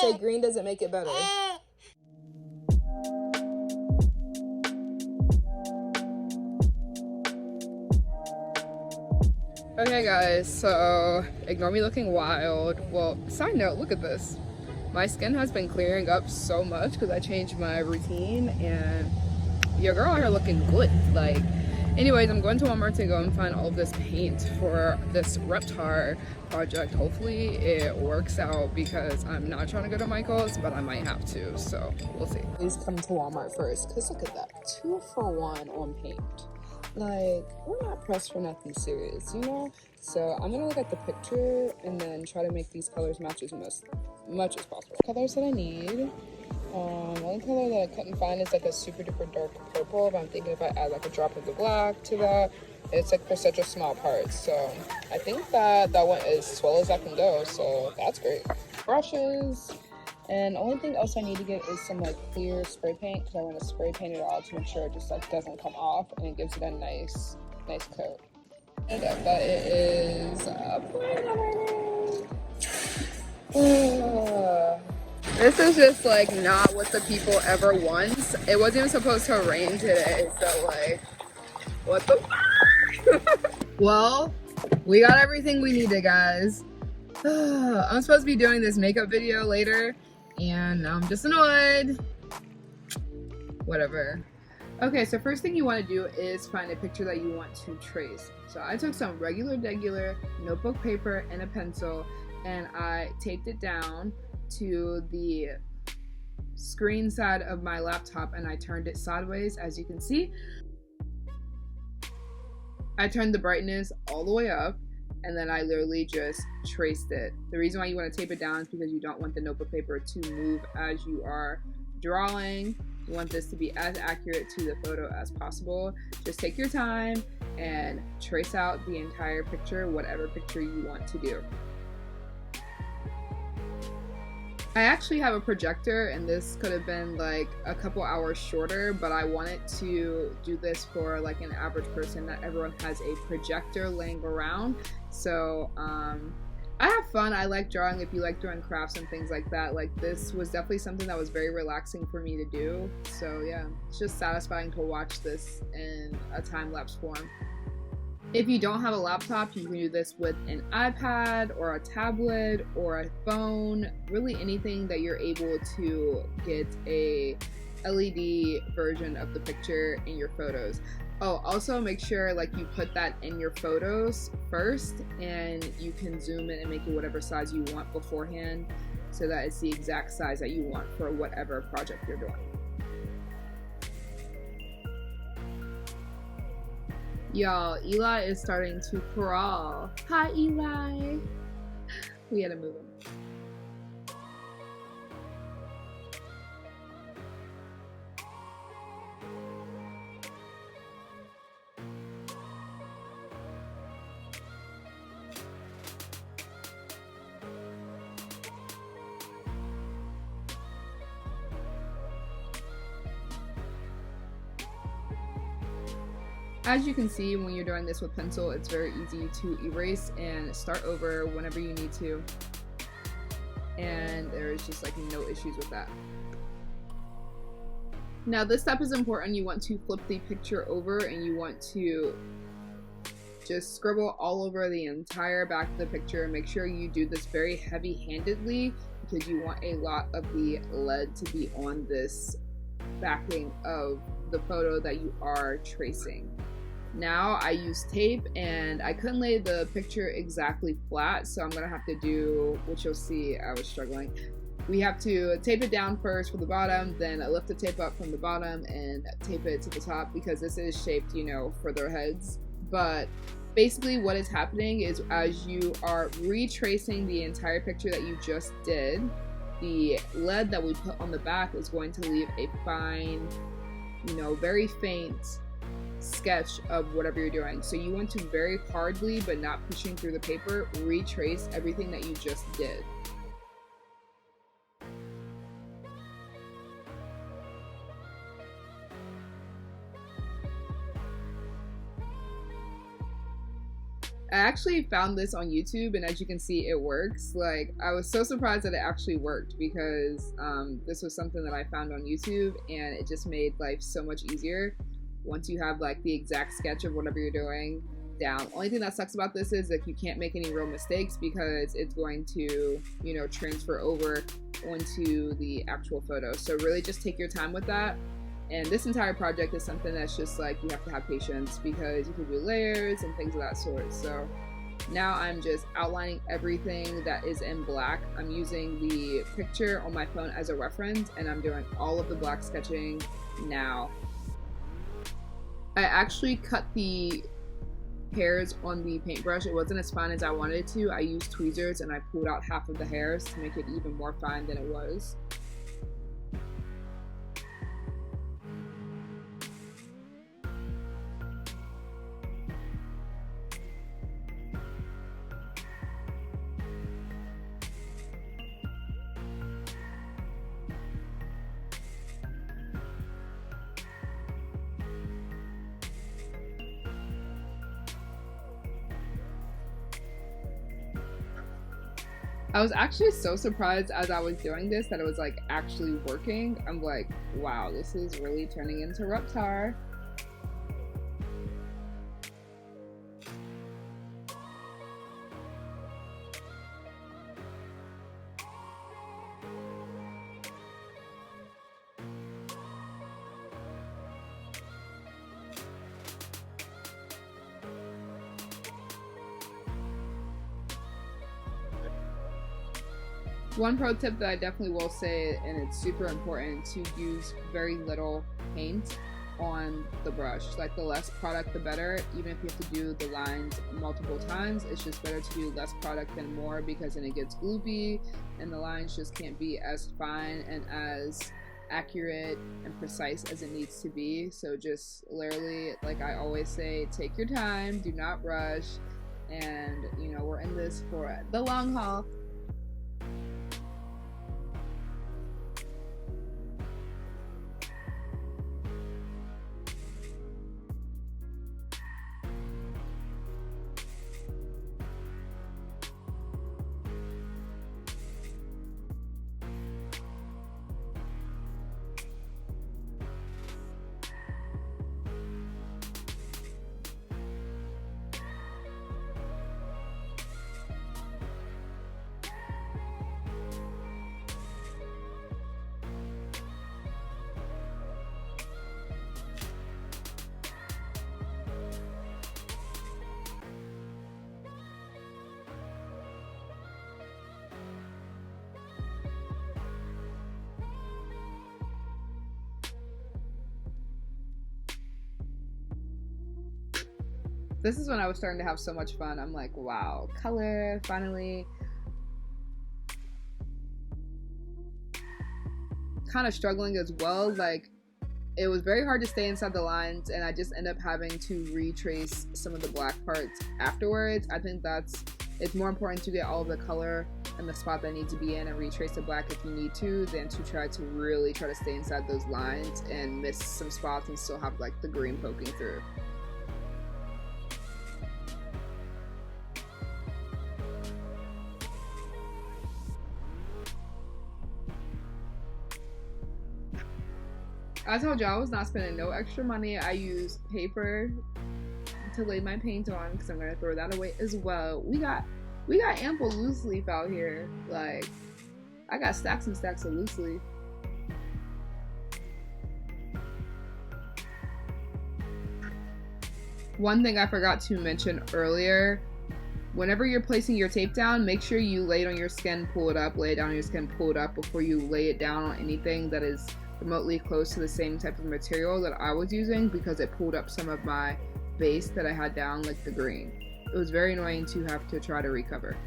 say green doesn't make it better. Okay guys, so ignore me looking wild. Well, side note, look at this. My skin has been clearing up so much because I changed my routine, and your girl out here looking good. Like, anyways, I'm going to Walmart to go and find all of this paint for this Reptar project. Hopefully it works out because I'm not trying to go to Michael's, but I might have to, so we'll see. Please come to Walmart first, because look at that, 2 for 1 on paint. Like, we're not pressed for nothing serious, you know? So I'm gonna look at the picture and then try to make these colors match as much as possible. Colors that I need. One color that I couldn't find is like a super duper dark purple, but I'm thinking if I add like a drop of the black to that, it's like for such a small part. So I think that went as well as I can go, so that's great. Brushes. And the only thing else I need to get is some like clear spray paint, because I want to spray paint it all to make sure it just like doesn't come off and it gives it a nice coat. And that it is this is just like not what the people ever want. It wasn't even supposed to rain today, so like, what the Well, we got everything we needed, guys. I'm supposed to be doing this makeup video later, and I'm just annoyed. Whatever. Okay, so first thing you want to do is find a picture that you want to trace. So I took some regular notebook paper and a pencil, and I taped it down to the screen side of my laptop, and I turned it sideways, as you can see. I turned the brightness all the way up, and then I literally just traced it. The reason why you want to tape it down is because you don't want the notebook paper to move as you are drawing. You want this to be as accurate to the photo as possible. Just take your time and trace out the entire picture, whatever picture you want to do. I actually have a projector, and this could have been like a couple hours shorter, but I wanted to do this for like an average person. Not everyone has a projector laying around. So I have fun. I like drawing. If you like doing crafts and things like that, like this was definitely something that was very relaxing for me to do. So yeah, it's just satisfying to watch this in a time-lapse form. If you don't have a laptop, you can do this with an iPad or a tablet or a phone, really anything that you're able to get a LED version of the picture in your photos. Oh, also make sure like you put that in your photos first, and you can zoom in and make it whatever size you want beforehand, so that it's the exact size that you want for whatever project you're doing. Y'all, Eli is starting to crawl. Hi, Eli. We had to move him. As you can see, when you're doing this with pencil, it's very easy to erase and start over whenever you need to. And there's just like no issues with that. Now this step is important. You want to flip the picture over, and you want to just scribble all over the entire back of the picture. Make sure you do this very heavy-handedly, because you want a lot of the lead to be on this backing of the photo that you are tracing. Now I use tape, and I couldn't lay the picture exactly flat, so I'm gonna have to do, which you'll see I was struggling. We have to tape it down first for the bottom, then lift the tape up from the bottom and tape it to the top, because this is shaped, you know, for their heads. But basically what is happening is, as you are retracing the entire picture that you just did, the lead that we put on the back is going to leave a fine, you know, very faint sketch of whatever you're doing. So you want to very hardly, but not pushing through the paper, retrace everything that you just did. I actually found this on YouTube, and as you can see, it works. Like, I was so surprised that it actually worked because this was something that I found on YouTube, and it just made life so much easier once you have like the exact sketch of whatever you're doing down. Only thing that sucks about this is like you can't make any real mistakes because it's going to, you know, transfer over onto the actual photo. So really just take your time with that. And this entire project is something that's just like you have to have patience because you can do layers and things of that sort. So now I'm just outlining everything that is in black. I'm using the picture on my phone as a reference, and I'm doing all of the black sketching now. I actually cut the hairs on the paintbrush. It wasn't as fine as I wanted it to. I used tweezers and I pulled out half of the hairs to make it even more fine than it was. I was actually so surprised as I was doing this that it was like actually working. I'm like, wow, this is really turning into Reptar. One pro tip that I definitely will say, and it's super important, to use very little paint on the brush. Like the less product the better. Even if you have to do the lines multiple times, it's just better to do less product than more because then it gets gloopy and the lines just can't be as fine and as accurate and precise as it needs to be. So just literally, like I always say, take your time, do not rush, and you know, we're in this for the long haul. This is when I was starting to have so much fun. I'm like, wow, color, finally. Kind of struggling as well. Like, it was very hard to stay inside the lines, and I just end up having to retrace some of the black parts afterwards. I think it's more important to get all of the color and the spot that needs to be in and retrace the black if you need to than to try to stay inside those lines and miss some spots and still have like the green poking through. I told you I was not spending no extra money. I used paper to lay my paint on because I'm gonna throw that away as well. We got ample loose leaf out here. Like, I got stacks and stacks of loose leaf. One thing I forgot to mention earlier, whenever you're placing your tape down, make sure you lay it on your skin, pull it up, lay it down on your skin, pull it up before you lay it down on anything that is remotely close to the same type of material that I was using, because it pulled up some of my base that I had down, like the green. It was very annoying to have to try to recover.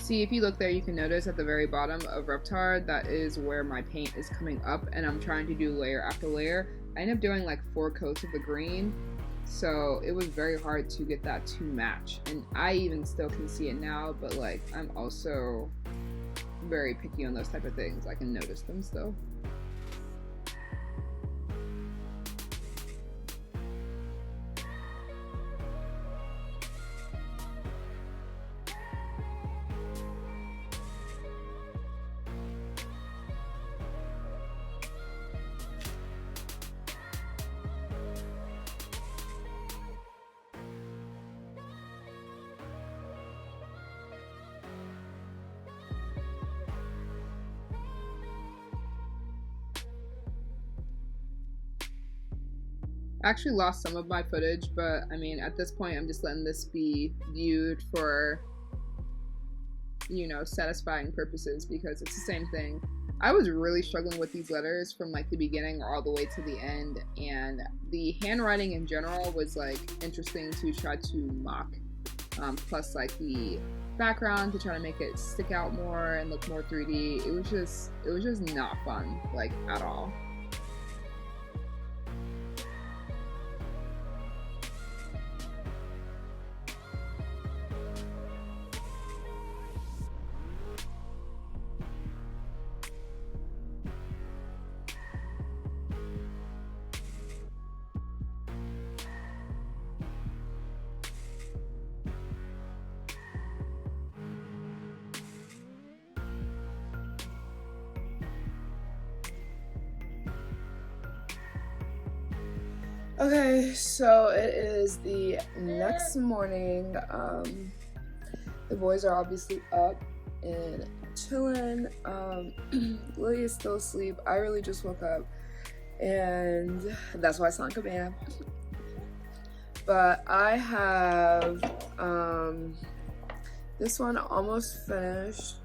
See, if you look there, you can notice at the very bottom of Reptar, that is where my paint is coming up, and I'm trying to do layer after layer. I ended up doing like 4 coats of the green, so it was very hard to get that to match. And I even still can see it now, but like I'm also very picky on those type of things. I can notice them still. I actually lost some of my footage, but I mean, at this point, I'm just letting this be viewed for, you know, satisfying purposes, because it's the same thing. I was really struggling with these letters from like the beginning all the way to the end, and the handwriting in general was like interesting to try to mock. Plus like the background to try to make it stick out more and look more 3D. It was just not fun, like at all. Okay, so it is the next morning. The boys are obviously up and chilling. Lily is still asleep. I really just woke up, and that's why I sound like a man. But I have this one almost finished.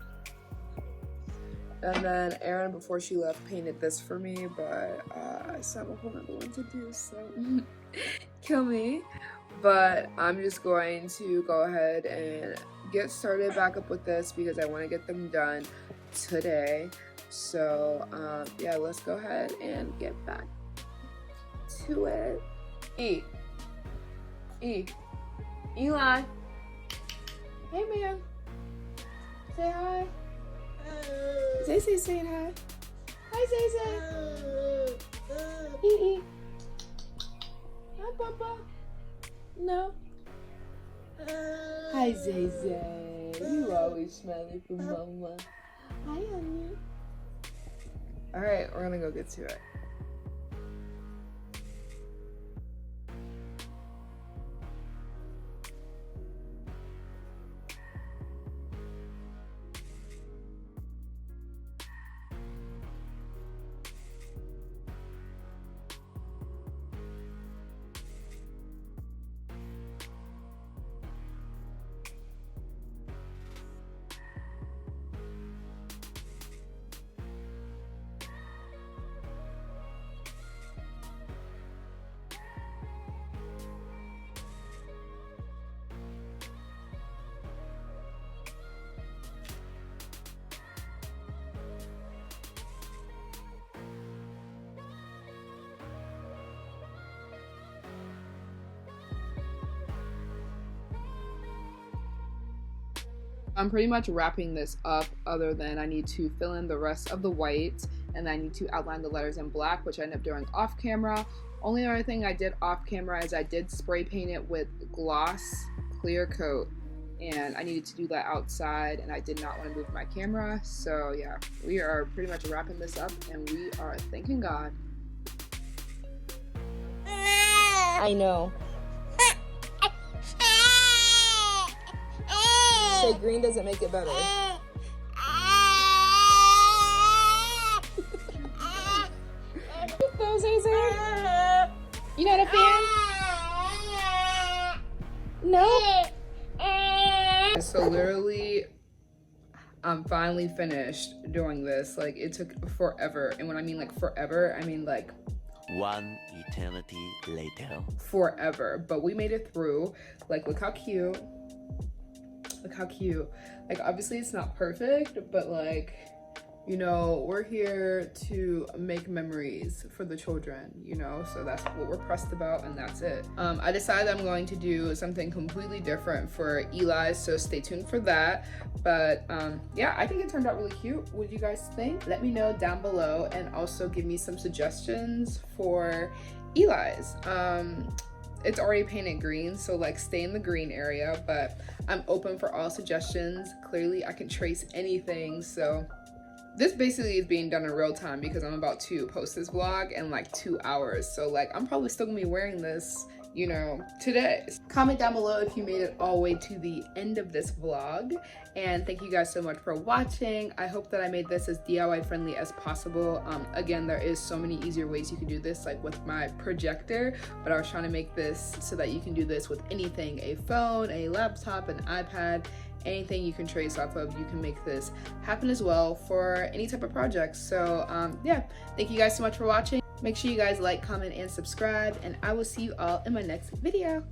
And then Erin, before she left, painted this for me, but I still have a whole other one to do, so kill me. But I'm just going to go ahead and get started back up with this because I want to get them done today. So yeah, let's go ahead and get back to it. Eli. Hey, man. Say hi. Zay saying hi. Hi, Zay. Hi, Papa. No. Hi, Zay. You always smiling for Mama. Hi, honey. All right, we're gonna go get to it. I'm pretty much wrapping this up, other than I need to fill in the rest of the white, and I need to outline the letters in black, which I ended up doing off camera. Only other thing I did off camera is I did spray paint it with gloss clear coat, and I needed to do that outside, and I did not want to move my camera. So yeah, we are pretty much wrapping this up, and we are thanking God. I know. So green doesn't make it better. Those you not a fan? No. So literally, I'm finally finished doing this. Like, it took forever, and when I mean like forever, I mean like one eternity later. Forever, but we made it through. Like, look how cute. Look how cute. Like, obviously it's not perfect, but like, you know, we're here to make memories for the children, you know, so that's what we're pressed about, and that's it. I decided I'm going to do something completely different for Eli's, so stay tuned for that. But yeah, I think it turned out really cute. What do you guys think? Let me know down below, and also give me some suggestions for Eli's. It's already painted green, so like stay in the green area, but I'm open for all suggestions. Clearly I can trace anything, so this basically is being done in real time because I'm about to post this vlog in like 2 hours. So like I'm probably still gonna be wearing this, you know, today. Comment down below if you made it all the way to the end of this vlog. And thank you guys so much for watching. I hope that I made this as DIY friendly as possible. Again, there is so many easier ways you can do this, like with my projector, but I was trying to make this so that you can do this with anything, a phone, a laptop, an iPad, anything you can trace off of. You can make this happen as well for any type of project. So yeah, thank you guys so much for watching. Make sure you guys like, comment, and subscribe, and I will see you all in my next video.